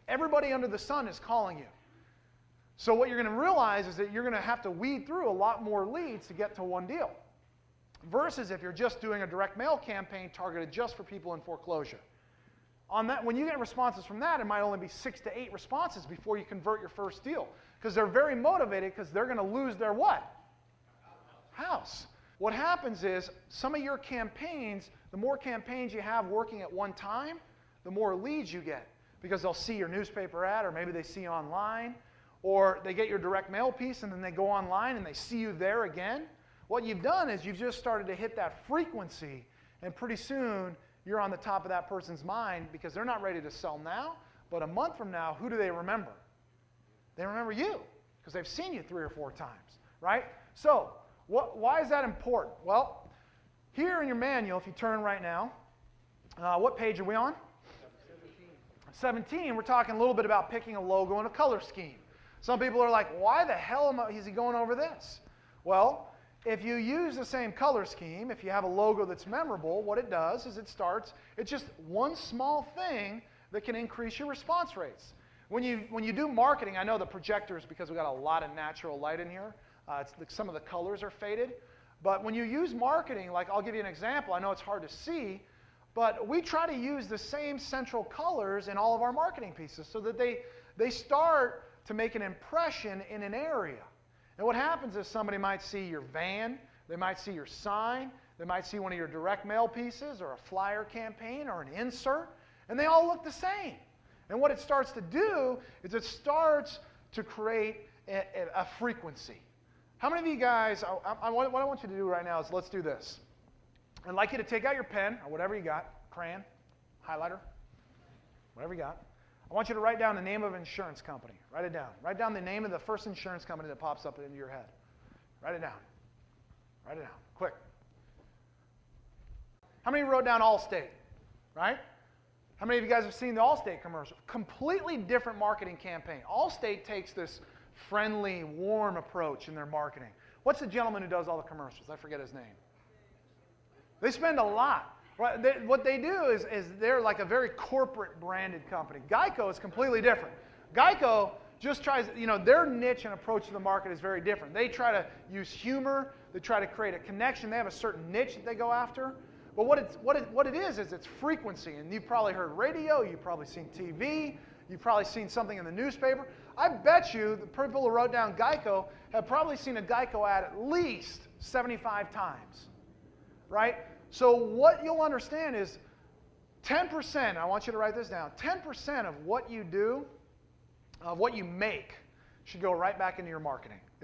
Everybody under the sun is calling you. So what you're going to realize is that you're going to have to weed through a lot more leads to get to one deal. Versus if you're just doing a direct mail campaign targeted just for people in foreclosure. On that, when you get responses from that, it might only be 6 to 8 responses before you convert your first deal. Because they're very motivated because they're going to lose their what? House. What happens is some of your campaigns, the more campaigns you have working at one time, the more leads you get. Because they'll see your newspaper ad, or maybe they see you online, or they get your direct mail piece and then they go online and they see you there again. What you've done is you've just started to hit that frequency, and pretty soon you're on the top of that person's mind because they're not ready to sell now, but a month from now, who do they remember? They remember you because they've seen you 3 or 4 times, right? So why is that important? Well, here in your manual, if you turn right now, what page are we on? 17, we're talking a little bit about picking a logo and a color scheme. Some people are like, why the hell is he going over this? Well, if you use the same color scheme, if you have a logo that's memorable, what it does is it's just one small thing that can increase your response rates. When you do marketing, I know the projectors, because we've got a lot of natural light in here, some of the colors are faded. But when you use marketing, like I'll give you an example. I know it's hard to see, but we try to use the same central colors in all of our marketing pieces so that they start to make an impression in an area. And what happens is somebody might see your van, they might see your sign, they might see one of your direct mail pieces or a flyer campaign or an insert, and they all look the same. And what it starts to do is it starts to create a frequency. How many of you guys, what I want you to do right now is let's do this. I'd like you to take out your pen or whatever you got, crayon, highlighter, whatever you got. I want you to write down the name of an insurance company. Write it down. Write down the name of the first insurance company that pops up into your head. Write it down. Write it down. Quick. How many wrote down Allstate? Right? How many of you guys have seen the Allstate commercial? Completely different marketing campaign. Allstate takes this friendly, warm approach in their marketing. What's the gentleman who does all the commercials? I forget his name. They spend a lot. What they do is they're like a very corporate branded company. Geico is completely different. Geico just tries, their niche and approach to the market is very different. They try to use humor. They try to create a connection. They have a certain niche that they go after. But what it is it's frequency. And you've probably heard radio. You've probably seen TV. You've probably seen something in the newspaper. I bet you the people who wrote down Geico have probably seen a Geico ad at least 75 times. Right? So what you'll understand is 10%, I want you to write this down, 10% of what you do, of what you make, should go right back into your marketing.